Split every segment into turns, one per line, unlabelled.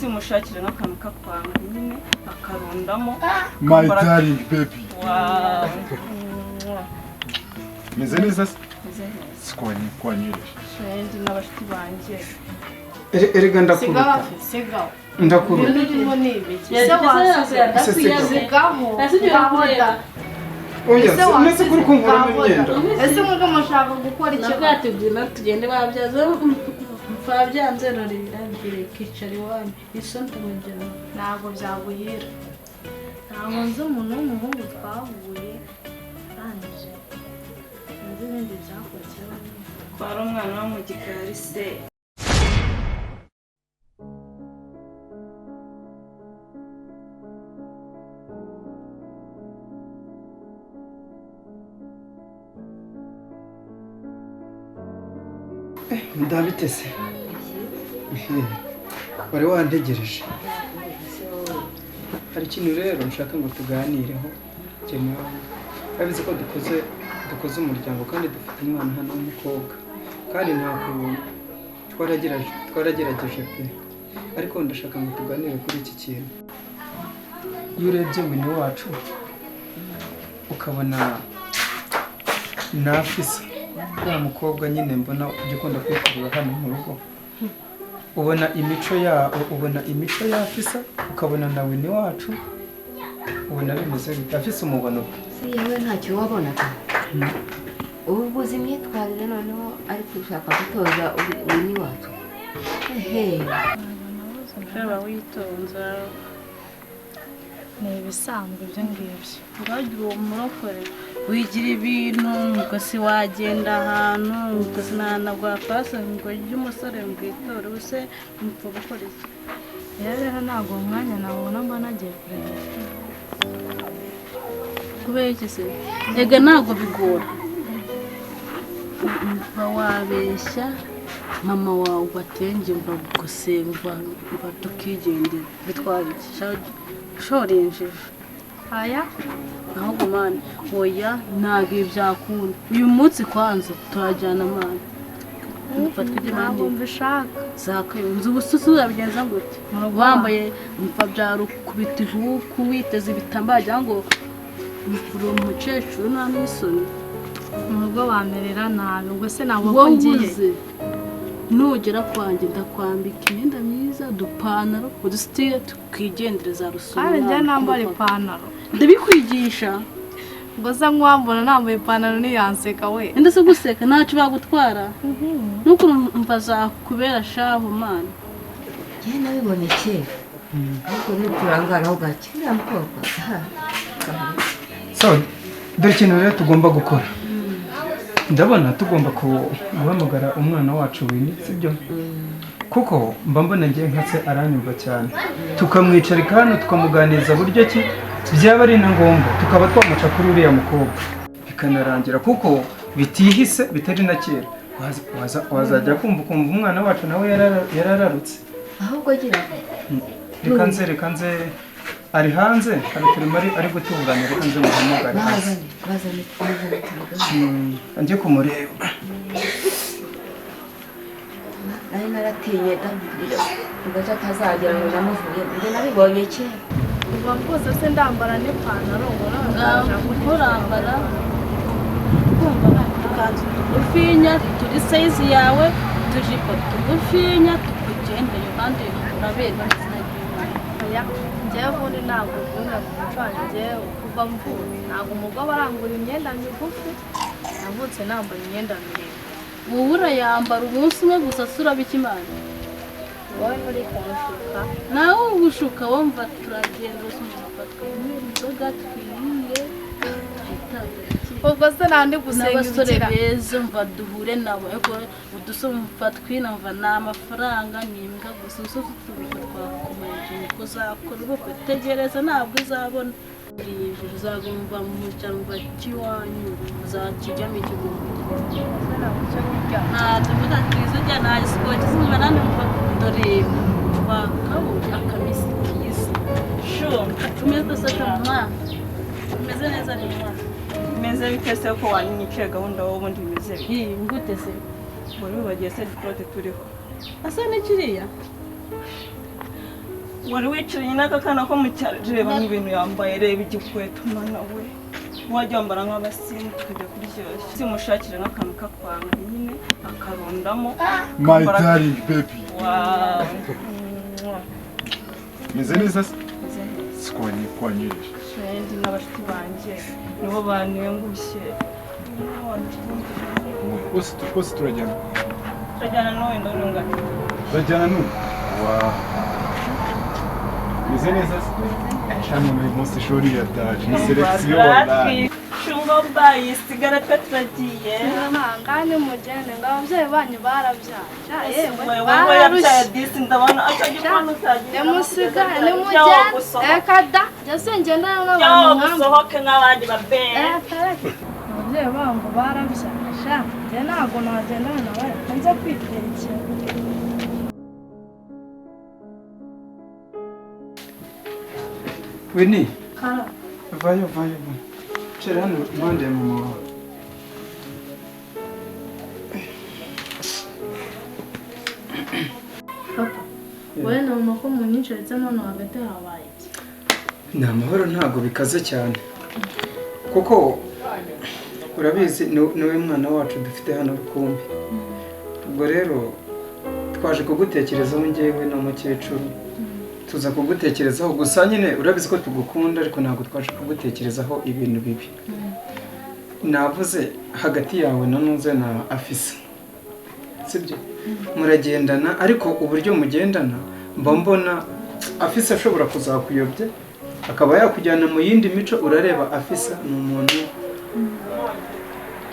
uzi mushakire n'akantu kakwanga nyine akarundamo
my darling baby
wow
meze neza sikwani kwanyereje
shendi n'abashiti banje
erega ndakuruta
Sigaho
ndakuruta
birimo n'ibiki
ese
sigaho
oya nese kuri kumvura imyenda
ese mwebwe mushaka gukora icyo
nabwatubwira tugende babyaza mfabyanze rorira kicara iwanyu isonta mujyana
ntabwo byaguhira ntabwo nzi umuntu w'umuhungu twahuye arangije nzi ibindi byakurikiyeho
kwari umwana wo mu gikari se
ndabitese wari wantegereje hari ikintu rero nshaka ngo tuganireho nawe urabizi ko dukoze umuryango kandi dufite umwana hano w'umukobwa kandi ntabwo twaragerageje pe ariko ndashaka ngo tuganire kuri iki kintu iyo urebye mwene wacu ukabona nafise ya mukobwa nyine mbona ujya ukunda kwikurura hano mu rugo ubona imico yafisa ukabona na wene wacu ubona bimeze bite afise umubono
si yewe ntacyo wabonaga ubu buzi imyitwarire noneho ari gushaka gutoza wene wacu
nshobora witonza
ni ibisanzwe ibyo ngibyo
uragira uwo murokore wigira ibintu ngo wagenda ahantu ngo nagwa pasi ngo ujye umusore mbwitore use mupfa gukora iki
rero ntabwo umwanya nabona mba nagiye kureba
kubera iki se ega ntabwo bigora mva wabeshya mama wawe ubatenge mva gusenga mva tukigendera bitwara iki shorenjeje
aya
ahubwo mani oya ntabwo byakunda uyu munsi kwanza turajyana mani
ntabwo mbishaka
zakayunze ubususu urabigenza gute wambaye mva byarukubita ihuku witeze ibitambaro cyangwa ngo uri umukecuru nta n'isoni
mu rugo bamerera nabi ubwo se ntabwo ko ngiye
nugera kwanjye ndakwambika imyenda myiza udupantaro udusitire tukigendereza rusuma
kandi njye nambara ipantaro
ndabikwigisha
ngo se nkwambona nambaye ipantaro niyanseka we
enda se guseka ntacyo bagutwara nuko mva zakubera shaho mana
njye nabibonye kera ariko ntiturangaraho gake uriya mukobwa
so dore ikintu rero tugomba gukora ndabona tugomba guhamagara umwana wacu wini sibyo kuko mba mbona ngiye nkase aranyumva cyane tukamwicarika hano tukamuganiriza buryo ki byaba ari na ngombwa tukaba twamuca kuri uriya mukobwa bikanarangira kuko bitihise bitari na kera wazajya kumva umwana wacu nawe yarararutse
ahubwo agira
reka nze ari hanze hari turimo ari gutunganya reka nze muhamagare
bazane
njye kumureba
nari naratinye ndamubwira ugaca atazagera ngo namuvuye njye nabibonye kera
kuva rwose se ndambara n'ipantaro ngo
urambara kumva tukanzu tugufinya turi sayizi yawe tujipo tugufinya tukugendeye kandi uraberwa n'izina ry'Imana
njyewe ubundi ntabwo ukunda ku muco wanjye kuva mvuye ntabwo umugabo arangura imyenda migufi navutse nambaye imyenda miremire
wowe urayambara umunsi umwe gusa surabika Imana
wowe muri kumushuka
nawe ubushuka wumva turagenda usumva twemera inzoga twiriye
ubwo se nandi gusenga
n'abasore beza mva duhure nabo ariko udusumva twinamva ni amafaranga ni imbwa gusa usoze tubika twakomeje uko uzakora ubukwe tegereza ntabwo uzabona hejuru uzagomba mu muryango cy'iwanyu uzakijyamo igihumbi ntabwo mvuga twiza ujya nta sipoti zimwe nandi mva dore twakabonye akamisi kiza tumeze se mama tumeze neza ni mama
meze bitese ko wanyiciye gahunda wowe ubundi bimeze
ngute se
muri bagiye se diprote turiho
asa n'ikiriya
wari wicaranye n'akakana ko mu cyaro reba nk'ibintu yambaye reba igikweto mwana we wajya wambara nk'abasinzi tukajya kuryoshya simushakire n'akantu kakwanga nyine akarondamo
My darling baby.
wow
Meze neza se? Sikwanyirisha.
shendi n'abashiti banjye nibo bantengushye
Bose turajyana.
turajyana n'uwo ndorongana
Turajyana n'ubu? Wow. Meze neza se? Cyangwa uyu munsi ishuri yataje. Ni selection wallahi.
Shungo bayi sigara twe turagiye
ngani mugende ngo ababyeyi banyu barabyaye
wowe yabyaye disi ndabona akagikwana utagiye
musigare nimugende reka da jyase ngendana n'abantu
gusohoke nk'abandi babere
ababyeyi bangu barabyaye sha njye ntabwo nagendana nawe nze kwitekera
Winnie vayo Chere hano impande ya mama wawe.
papa wowe na mama ko munyicaritse hano hagati habaye
Ni amahoro ntabwo bikaze cyane kuko urabizi niwe mwana wacu dufite hano rukumbi. Ubwo rero twaje kugutekerezaho njyewe n'umukecuru tuza kugutekerezaho gusa nyine urabizi ko tugukunda ariko ntabwo twaje kugutekerezaho ibintu bibi. Navuze hagati yawe na nuze na afisa sibyo muragendana ariko uburyo mugendana mbona afisa ashobora kuzakuyobya akaba yakujyana mu yindi mico. Urareba afisa ni umuntu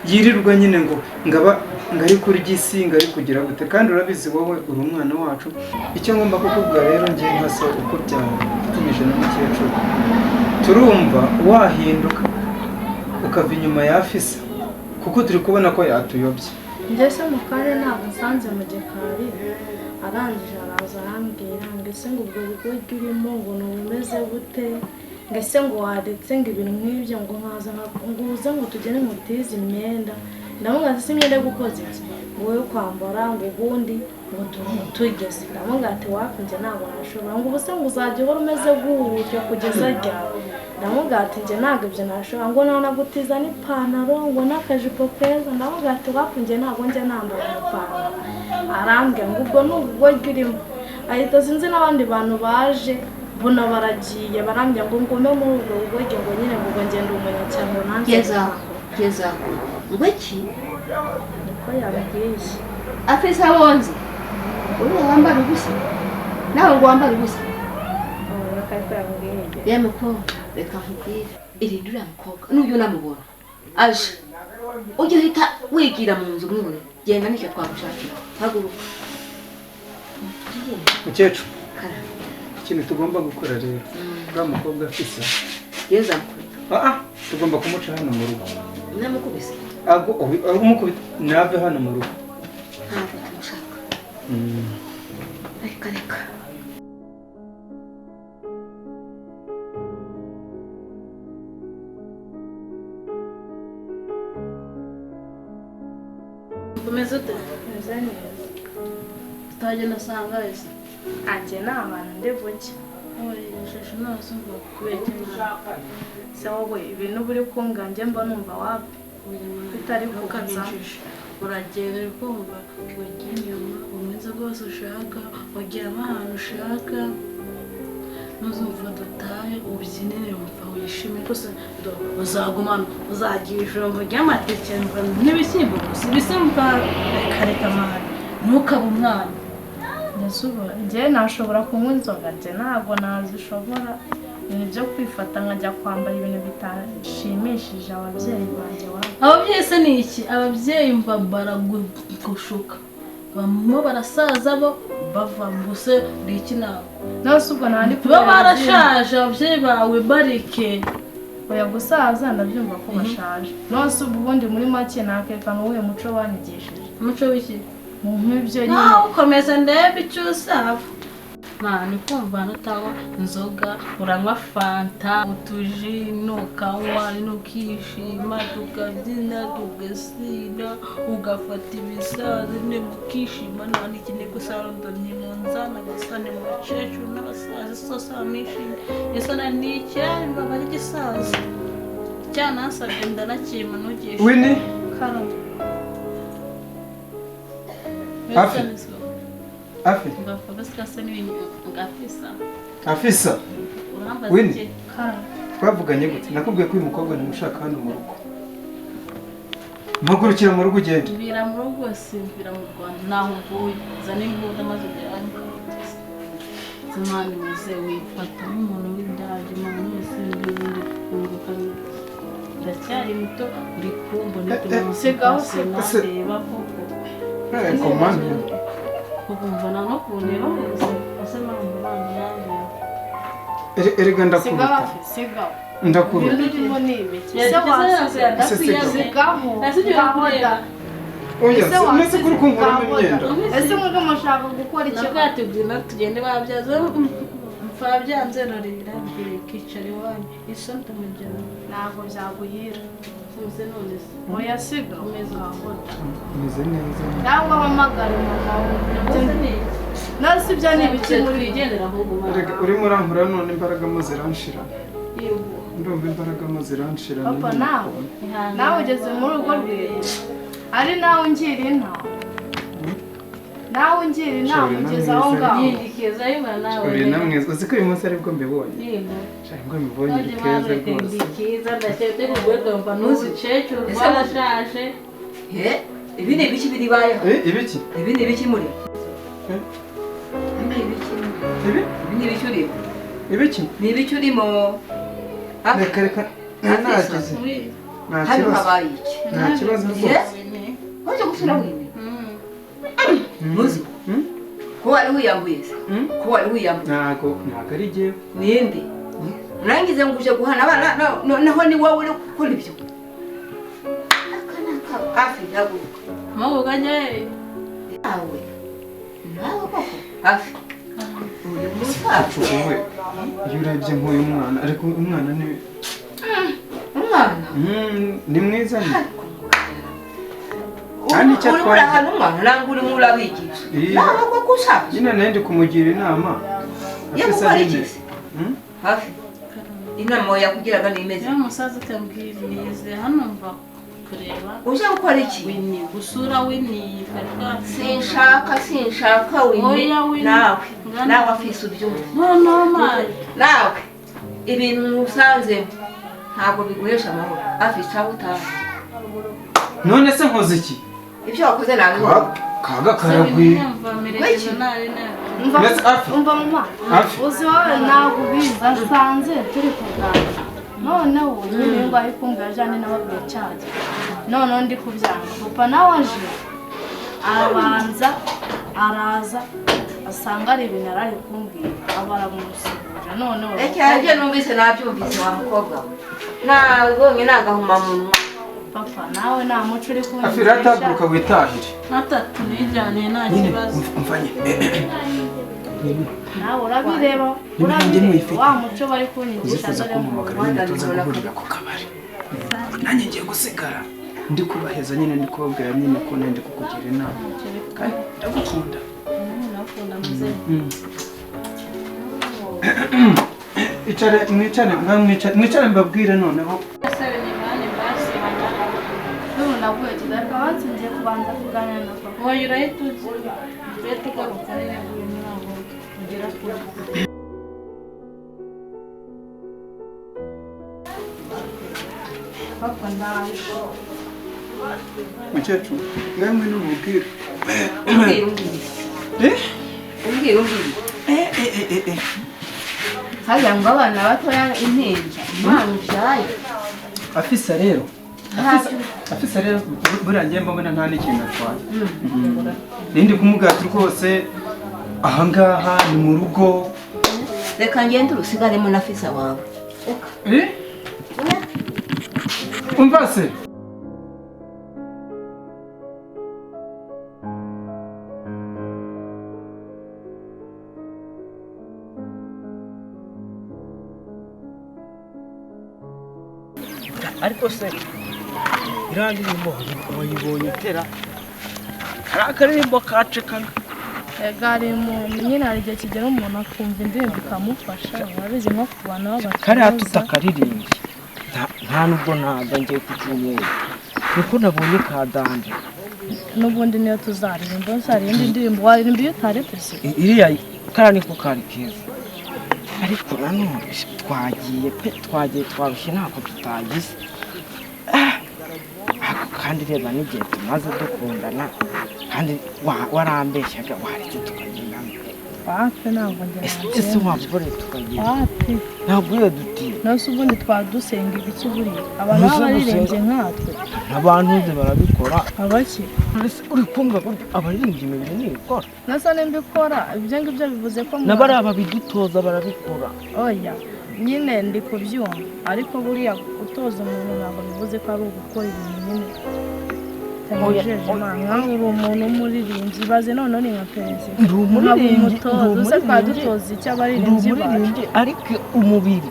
yirirwa nyine ngo ngari kurya isi ngari kugira gute kandi urabizi wowe uri umwana wacu. Icyo ngomba kukubwira rero ngiye nkaso uko byatumije n'umukecuru turumva wahinduka ukava inyuma ya afisa kuko turi kubona ko yatuyobye.
Ndetse mu kare ntabwo nsanze mu gikari arangije araza arambwira ngo ese ngo ubwo bugoryi urimo ngo numeze gute ngo ese ngo waretse ngo ibintu nk'ibyo ngo nkaza ngo uze ngo tugene mutize imyenda ndamuga ati imyenda yo gukoza iki wowe kwambara ngo ubundi ngo tugeze ndamuga ati wakunze ntabwo nashobora ngo ubuse ngo uzajya uhora umeze gutyo kugeza ryari ndamuga ati njye ntabwo ibyo nashobora ngo nanagutiza n'ipantaro ngo n'akajipo keza ndamuga ati wakunze ntabwo njye nambara ipantaro arambwira ngo ubwo n'ubugoryi urimo ahita sinzi n'abandi bantu baje bona baragiye barambwira ngo ngume muri ubwo bugoryi ngo nyine ngo ngende umunyacyaro ngo nanjye
Geza ngo iki
niko yabwiye
afisa bonzi uri wambara ubusa nawe ngo wambara ubusa yeme ko reka nkubwire irindura mukobwa n'uyu namubona aje ujye uhita wigira mu nzu mwiwe genda nicyo twagushakira haguruka
Mukecuru ikintu tugomba gukora rero bwa mukobwa afisa
Geza
tugomba kumuca hano mu rugo.
namukubise
umukubita nave hano mu rugo.
ntabwo tumushaka reka
Umeze ute?
meze neza
Tutagenda asanga wese.
anje ni abantu ndivuge
Shasha nose ngo kubekera.
se wowe ibintu buri kungange mba numva wapi bitari kukaza
Uragenda kumva wagiye inyuma umeze rwose ushaka wageramo ahantu ushaka ntuzumva dutahe ubyinire wumva wishime gusa uzagumana uzagira ijambo ry'amateke n'ibishyimbo gusa ibisimba kareka amahane ntukabe umwana
njye nashobora kunywa inzoga njye ntabwo nazishobora ibintu byo kwifata nkajya kwambara ibintu bitashimishije ababyeyi banjye
ababyeyi se ni iki ababyeyi mva baragushuka bamwe barasaza bo bava mbuse ni iki nawe
nose ubwo ntandi
baba barashaje ababyeyi bawe bareke
oya gusaza ndabyumva ko bashaje nose ubundi muri make nakekana uwuhe muco wanyigishije
umuco w'iki
nk'ibyo nyine
nawe ukomeza ndebe icyo usaba ni kumva nutanywa inzoga uranywa fanta utuji nukanywa nukishima tukabyina tugasina ugafata ibisazi ukishima nta n'ikintu gusarunda ntimunzana gusa ni mukecuru n'abasaza sose bamwishimye ese ni icyari baba ari igisaza cyanasabye ndanakima ntugishe
Winnie
karamo
Afi. Afi. Afisa. Winnie. Twavuganye gute? Nakubwiye ko uyu mukobwa ntimushaka hano mu rugo. Mpagurukira mu rugo ugende.
Mbira mu rugo simvira mu Rwanda naho mvuye. Zana imbunda maze ujyane. Zimana muze wifata nk'umuntu w'indaje umuntu wese n'ibindi kunguka. Ndacyari muto uri kumbona
sigaho
reba koko.
Komanda.
Ukumva no kuneba ase mpamvu yanjye.
Erega ndakuruta.
Sigaho.
Ndakuruta.
Ndimo nibiki.
Sigaho.
Oya, sinzi kuri kunkuramo imyenda.
Ese mwebwe mushaka gukora iki?
Nakatubwira tugende babyaza mfabyanze rorera kicara iwanyu iso ntamujyana
Ntabwo byaguhira.
Muze none se
Oya sigaho.
Meze neza.
Cyangwa hamagara mama wawe. Nasi bya nibiki muri
bigendera ahubwo
Erega urimo urankura none imbaraga mo ziranshira.
yego
Ndumva imbaraga mo ziranshira.
Papa nawe ugeze muri urwo rwego. Ari nawe ungira inama. Nawe ungira inama ugeze aho ngaho.
yindikeza yima nawe
Uri namwe uzi ko uyu munsi aribwo mbibonye.
yego
Cyangwa mbibonye biteze rwose.
Kiza ndashete kugweka mva n'ubucecuru bwarashaje
ibi ni ibiki biribayeho
Ibiki?
ibi ni ibiki muri
Eh?
ibi ni ibiki
Ibi?
ibi ni ibiki urimo
Ibiki?
ni ibiki urimo
Reka reka ntagize. Nta
hano
kibazo.
habaye iki
Nta kibazo rwose.
waje gusura wini muzi ko wari wiyambuye se ko wari wiyambuye
Ntago ari jyewe.
ninde urangize ngo uje guhana abana noneho ni wowe uri gukora ibyo hafi ndaguruka
mabuga nje
nawe nawe koko hafi uyu musacu
Wowe iyo urebye nk'uyu mwana ariko umwana ni
umwana
ni mwiza ni. Kandi icyo
uri muri ahantu umwana ntabwo urimo urabigisha nawe koko ushaje
nyine nayo ndi kumugira inama.
yo gukora iki se hafi inama yakugiraga ni imeze
ya musaza tambwirize hano mva kureba
uje gukora iki
wini gusura wini karika
sinshaka wini nawe afise ubyumva
no mari
nawe ibintu usanzemo ntabwo biguhesha amahoro afise aho utaha
None se nkoze iki?
ibyo wakoze nabibona
Kaga karagwi.
Umva mama. Uzi wowe ntabwo ubizi asanze turi kuganira. Noneho nyine ngo ari kumva yajyanye n'ababwiye cyaje. Noneho ndi kubyanga. Papa nawe aje arabanza araza asanga ari ibintu ari kumbwira aba aramusigurira. Noneho
reka numvise nabyumvise wa mukobwa we nabonye nagahuma munwa
papa nawe nta muco uri kumva.
Afira ataguruka witahire.
Natatu nijyane nta kibazo.
Umfanye.
Nawe urabireba wa muco bari kunyigisha dore mu
Rwanda tuza guhurira ku kabari. Nanjye ngiye gusigara. Ndi kubaheza nyine ndi kubabwira nyine ko nende kukugira inama. Kandi ndagukunda.
Nakunda muze.
Mwicare mbabwire noneho.
naguye tugaruka abansi ngiye kubanza kuganira na papa.
Wowe urahita uzi. Leta igaruka rero ntabwo ugera kure.
Papa ndaje.
Mukecuru, ngamwe n'umubwire.
umbwira hariya ngo abana batoya impinja impano ubyaye
Afisa rero. Afisa rero buriya ngiye mbona nta n'ikintu atwaye. Nindi kumubwira rwose ahangaha ni mu rugo.
reka ngende urusigaremo na fisa wawe
Umva se.
ariko se iriya ndirimbo wayibonye tera hari akaririmbo kacekaga
gari mu nyine hari igihe kigera umuntu akumva indirimbo ikamufasha urabizi nko ku bantu b'abakobwa
kariya tutakaririmbye nta nubwo ntabwo ngiye ku cyumweru niko nabonye ka danje
n'ubundi niyo tuzaririmba hari indi ndirimbo waririmba iyo utaretse se
iriya kariya niko kari keza ariko nanone twagiye twarushye ntabwo tutagize kandi reba n'igihe tumaze dukundana kandi warambeshyaga waretse tukagendana
wapi ntabwo
ese wabure tukagenda
wapi
ntabwo iyo dutiye
nose ubundi twadusenga ibiki buriya abantu baba baririmbye nkatwe
abantu uzi barabikora
abaki
uri kumva abaririmbye imibiri ntibikora
nasa nimbikora ibyo ngibyo bivuze ko
n'abariya babidutoza barabikora
oya nyine ndi kubyumva ariko buriya gutoza umuntu ntabwo bivuze ko ari ugukora ibintu nyine tamujeje Imana nkaho uri umuntu umuririmbyi baze noneho ni nka perezida
ndi umuririmbyi
uze twadutoza icyo abaririmbyi bacu
ariko umubiri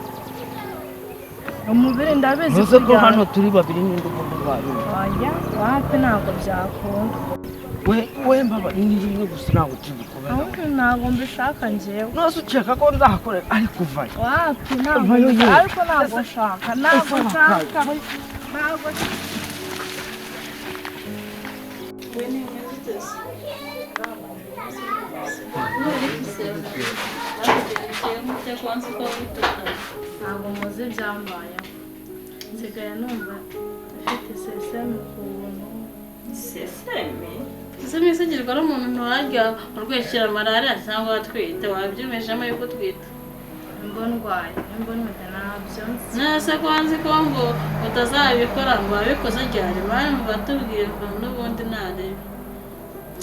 ndabizi
uze ko hano turi babiri n'indi umuntu barimo
oya wapi ntabwo byakunda
we mbaba ni rimwe gusa ntabwo tubikora
ntabwo mbishaka njyewe
nose ukeka ko nzahakorera ariko uvayo
wapi ntabwo ariko ntabwo nshaka ntabwo nshaka ntabwo ntabwo muzi ibyambayeho nsigaye numva afite seseme ku buntu
seseme
seseme isigirwa n'umuntu ntiwarya urweshyira malariya cyangwa watwite wabyumejemo yuko utwite
nimba ndwaye nimba numva ntabyo
nase ko wanzi ko ngo utazabikora ngo wabikoze ryari mpamvu batubwirwa n'ubundi ntarebe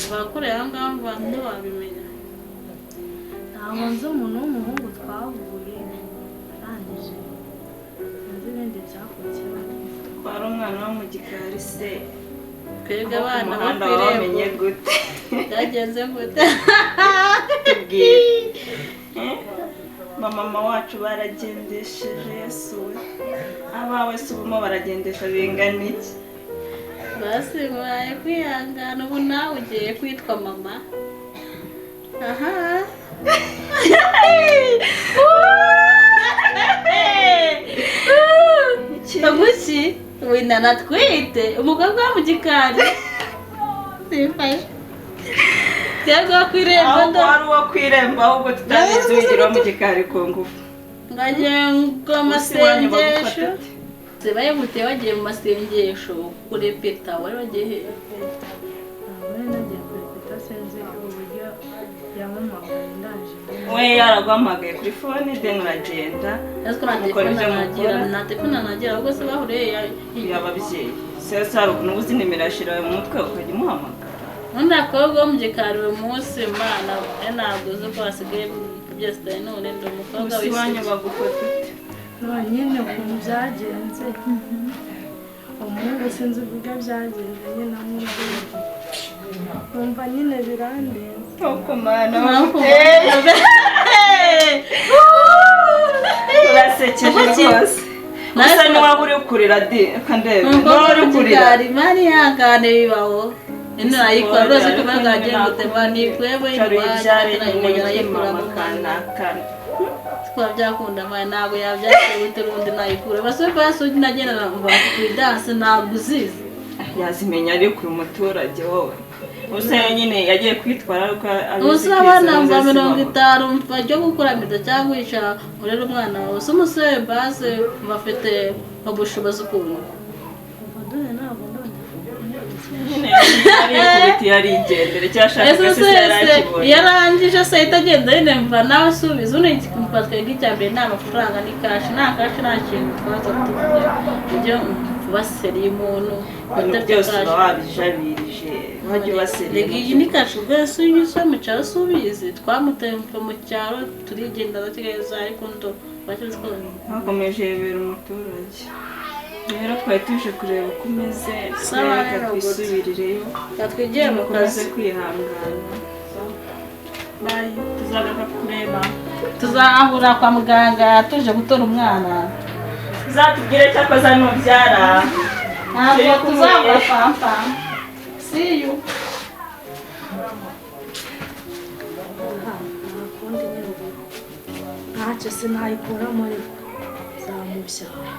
bakoreye aho ngaho ngo ntiwabimenya
ntabwo nzi umuntu w'umuhungu twahuye arangije sinzi ibindi byakurikiyeho
twari umwana wo mu gikari se
twebwe abana bo
umuhanda
ku irembo
wamenye gute
byagenze gute
mama wacu baragendesheje Yesu we abawe se ubamo baragendesha bingana iki
basi mubaye kwihangana ubu nawe ugiye kwitwa mama aha Tamuki wenda natwite umukobwa wo mu gikari simfashe cyangwa ku irembo
ahubwo wari uwo ku irembo ahubwo tutabizi wigira mu gikari ku ngufu
ngagiye ngo amasengesho zibaye muteye wagiye mu masengesho kurepeta wari wagiye hehe
ntabwo nagiye kurepeta sinzi uburyo yamamagaye ndaje
we yaraguhamagaye kuri fone deni uragenda
nta telefone nagira ahubwo se bahuriye
y'ababyeyi sese hari ukuntu uzi nimero yashira mu mutwe ukajya umuhamagara
undi akobwa wo mu gikari uyu munsi mana ntabwo uzi ko hasigaye byose none ndi umukobwa
gusa iwanyu bagufata ute
nyine ukuntu byagenze umuhungu sinzi uburyo byagenze nyine amubwira numva nyine birandenze
koko mana urasekeje rwose gusa niwaba uri kurira kandebe niwaba uri kurira
mani yangane bibaho ino ayikora rwose ko bagagiye gutema nikwebo byakunda mwana ntabwo yabyakira urundi nayikura basore basugi nagenda numva ku danse ntabwo uzizi
yazimenya ariko uyu muturage wowe usa nyine yagiye kwitwara ariko
ubusa abana mva 50 mva ryo gukora mita cyangwa yicara urera umwana wawe usa umusore base bafite ubushobozi ukuntu
dore ntabwo
yarigendere cyashaka se
yarangije se itagenda nyine mva nawe subiza uniki kumfatwe nk'icyambere nta mafaranga ni cash nta kintu twaza tuvuga ibyo baseriye umuntu
byose wabijabirije wajya baseriye
iyi ni cash rwose unyuze mu cyaro subizi twamutempa mu cyaro turigenda bategeza ariko ndo bacyose ko
hakomeje yebera umuturage rero twari tuje kureba uko umeze reka twisubirireyo
twigire mu kazi
kwihangana tuzagaruka kureba
tuzahura kwa muganga tuje gutora umwana
uzatubwire cyakoze nubyara
ntabwo tuzabura pampa see you
ntacyo sinayikuramo ariko zamubyara